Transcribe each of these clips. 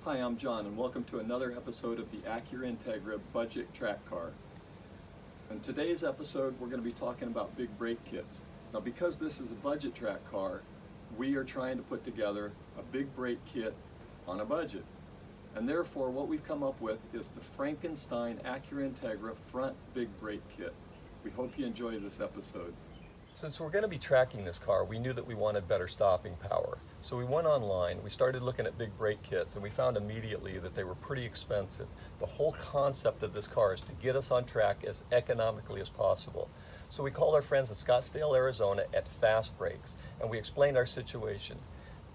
Hi, I'm John, and welcome to another episode of the Acura Integra Budget Track Car. In today's episode, we're going to be talking about big brake kits. Now, because this is a budget track car, we are trying to put together a big brake kit on a budget. And therefore, what we've come up with is the Frankenstein Acura Integra front big brake kit. We hope you enjoy this episode. Since we're going to be tracking this car, we knew that we wanted better stopping power. So we went online, we started looking at big brake kits, and we found immediately that they were pretty expensive. The whole concept of this car is to get us on track as economically as possible. So we called our friends in Scottsdale, Arizona at Fast Brakes, and we explained our situation.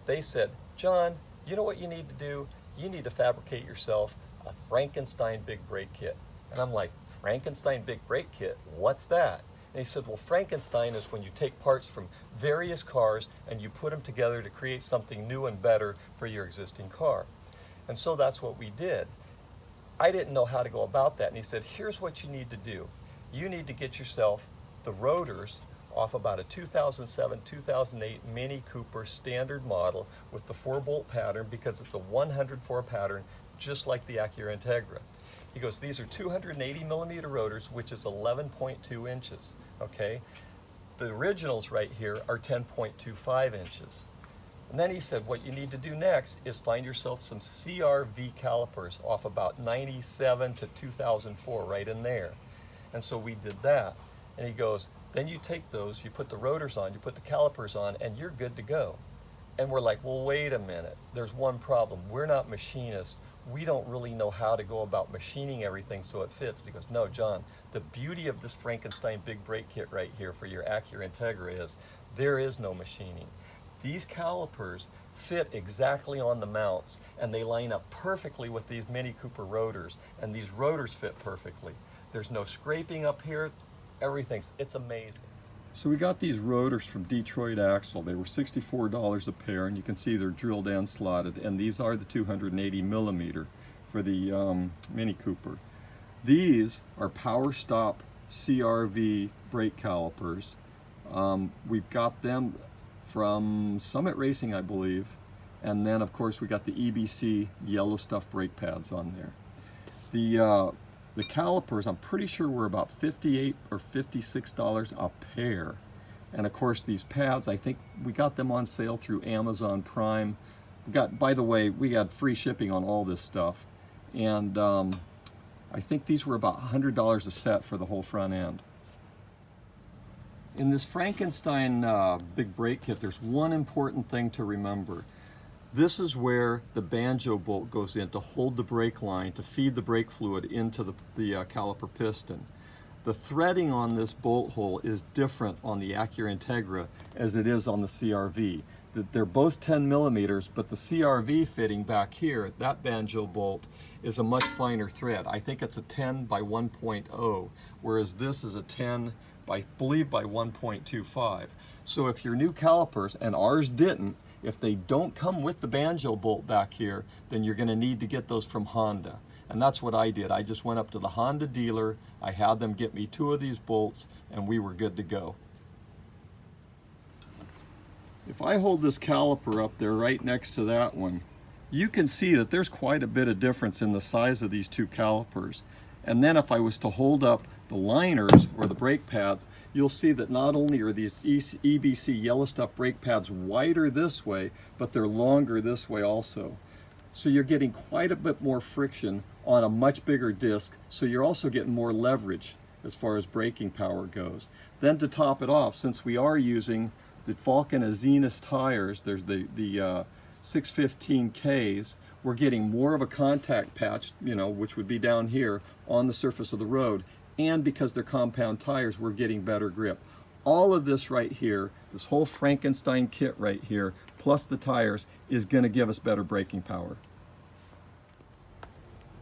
They said, John, you know what you need to do? You need to fabricate yourself a Frankenstein big brake kit. And I'm like, Frankenstein big brake kit? What's that? And he said, well, Frankenstein is when you take parts from various cars and you put them together to create something new and better for your existing car. And so that's what we did. I didn't know how to go about that. And he said, here's what you need to do. You need to get yourself the rotors off about a 2007, 2008 Mini Cooper standard model with the 4-bolt pattern, because it's a 104 pattern, just like the Acura Integra. He goes, these are 280 millimeter rotors, which is 11.2 inches, okay? The originals right here are 10.25 inches. And then he said, what you need to do next is find yourself some CRV calipers off about 97 to 2004, right in there. And so we did that. And he goes, then you take those, you put the rotors on, you put the calipers on, and you're good to go. And we're like, well, wait a minute. There's one problem. We're not machinists. We don't really know how to go about machining everything so it fits. And he goes, no, John, the beauty of this Frankenstein big brake kit right here for your Acura Integra is there is no machining. These calipers fit exactly on the mounts, and they line up perfectly with these Mini Cooper rotors, and these rotors fit perfectly. There's no scraping up here. It's amazing. So we got these rotors from Detroit Axle. They were $64 a pair, and you can see they're drilled and slotted, and these are the 280 millimeter for the Mini Cooper. These are Power Stop CRV brake calipers. We've got them from Summit Racing, I believe, and then of course we got the EBC yellow stuff brake pads on there. The calipers, I'm pretty sure, were about $58 or $56 a pair. And of course these pads, I think we got them on sale through Amazon Prime. By the way, we got free shipping on all this stuff. And I think these were about $100 a set for the whole front end. In this Frankenstein big brake kit, there's one important thing to remember. This is where the banjo bolt goes in to hold the brake line, to feed the brake fluid into the caliper piston. The threading on this bolt hole is different on the Acura Integra as it is on the CRV. They're both 10 millimeters, but the CRV fitting back here, that banjo bolt, is a much finer thread. I think it's a 10 by 1.0, whereas this is a 10 by, I believe, by 1.25. So if your new calipers, and ours didn't, if they don't come with the banjo bolt back here, then you're going to need to get those from Honda. And that's what I did. I just went up to the Honda dealer, I had them get me 2 of these bolts, and we were good to go. If I hold this caliper up there right next to that one, you can see that there's quite a bit of difference in the size of these 2 calipers. And then if I was to hold up the liners or the brake pads, you'll see that not only are these EBC yellow stuff brake pads wider this way, but they're longer this way also. So you're getting quite a bit more friction on a much bigger disc, so you're also getting more leverage as far as braking power goes. Then to top it off, since we are using the Falcon Azenis tires, there's the 615Ks, we're getting more of a contact patch, which would be down here on the surface of the road. And because they're compound tires, we're getting better grip. All of this right here, this whole Frankenstein kit right here, plus the tires, is going to give us better braking power.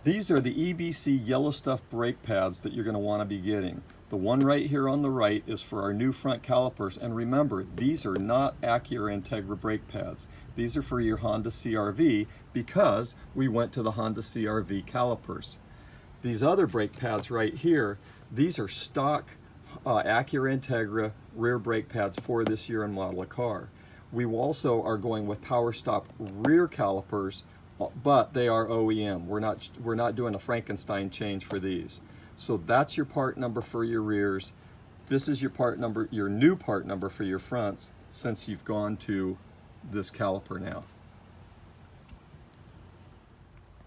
These are the EBC yellow stuff brake pads that you're going to want to be getting. The one right here on the right is for our new front calipers, and remember, these are not Acura Integra brake pads. These are for your Honda CRV, because we went to the Honda CRV calipers. These other brake pads right here, these are stock Acura Integra rear brake pads for this year and model of car. We also are going with Power Stop rear calipers but they are OEM. We're not doing a Frankenstein change for these. So that's your part number for your rears. This is your part number, your new part number for your fronts, since you've gone to this caliper now.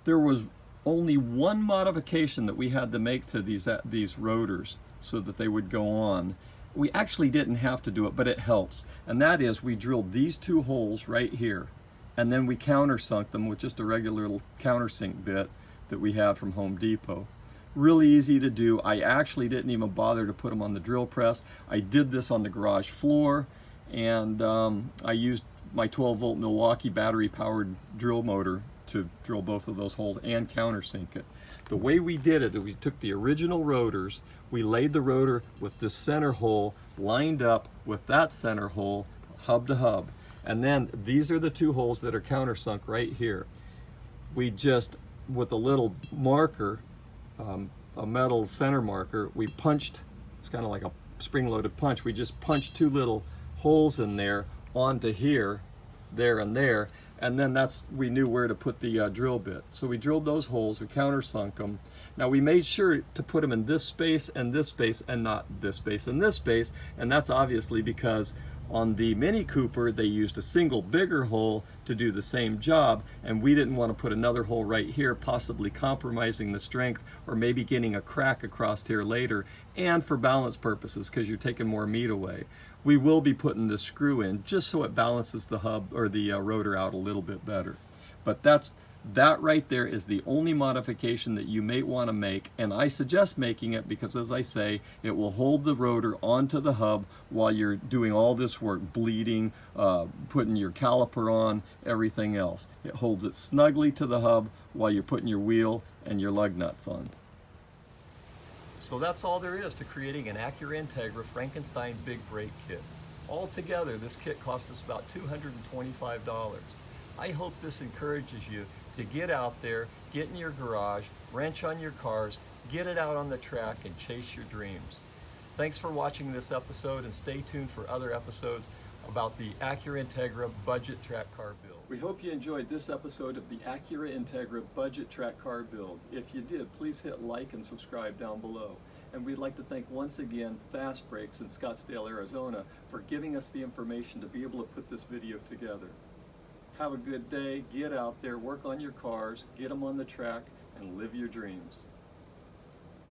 There was only one modification that we had to make to these rotors so that they would go on. We actually didn't have to do it, but it helps. And that is, we drilled these two holes right here, and then we countersunk them with just a regular little countersink bit that we have from Home Depot. Really easy to do. I actually didn't even bother to put them on the drill press. I did this on the garage floor, and I used my 12-volt Milwaukee battery-powered drill motor to drill both of those holes and countersink it. The way we did it, we took the original rotors, we laid the rotor with this center hole lined up with that center hole, hub to hub. And then these are the two holes that are countersunk right here. We just, with a little marker, a metal center marker, we punched, it's kind of like a spring-loaded punch, we just punched two little holes in there onto here, there and there, and then we knew where to put the drill bit. So we drilled those holes, we countersunk them. Now we made sure to put them in this space and this space and not this space and this space, and that's obviously because on the Mini Cooper they used a single bigger hole to do the same job, and we didn't want to put another hole right here, possibly compromising the strength or maybe getting a crack across here later, and for balance purposes because you're taking more meat away. We will be putting the screw in just so it balances the hub or the rotor out a little bit better. But that right there is the only modification that you may want to make, and I suggest making it because, as I say, it will hold the rotor onto the hub while you're doing all this work, bleeding, putting your caliper on, everything else. It holds it snugly to the hub while you're putting your wheel and your lug nuts on. So that's all there is to creating an Acura Integra Frankenstein Big Brake Kit. Altogether, this kit cost us about $225. I hope this encourages you to get out there, get in your garage, wrench on your cars, get it out on the track, and chase your dreams. Thanks for watching this episode, and stay tuned for other episodes about the Acura Integra Budget Track Car Build. We hope you enjoyed this episode of the Acura Integra Budget Track Car Build. If you did, please hit like and subscribe down below. And we'd like to thank once again Fast Brakes in Scottsdale, Arizona for giving us the information to be able to put this video together. Have a good day, get out there, work on your cars, get them on the track, and live your dreams.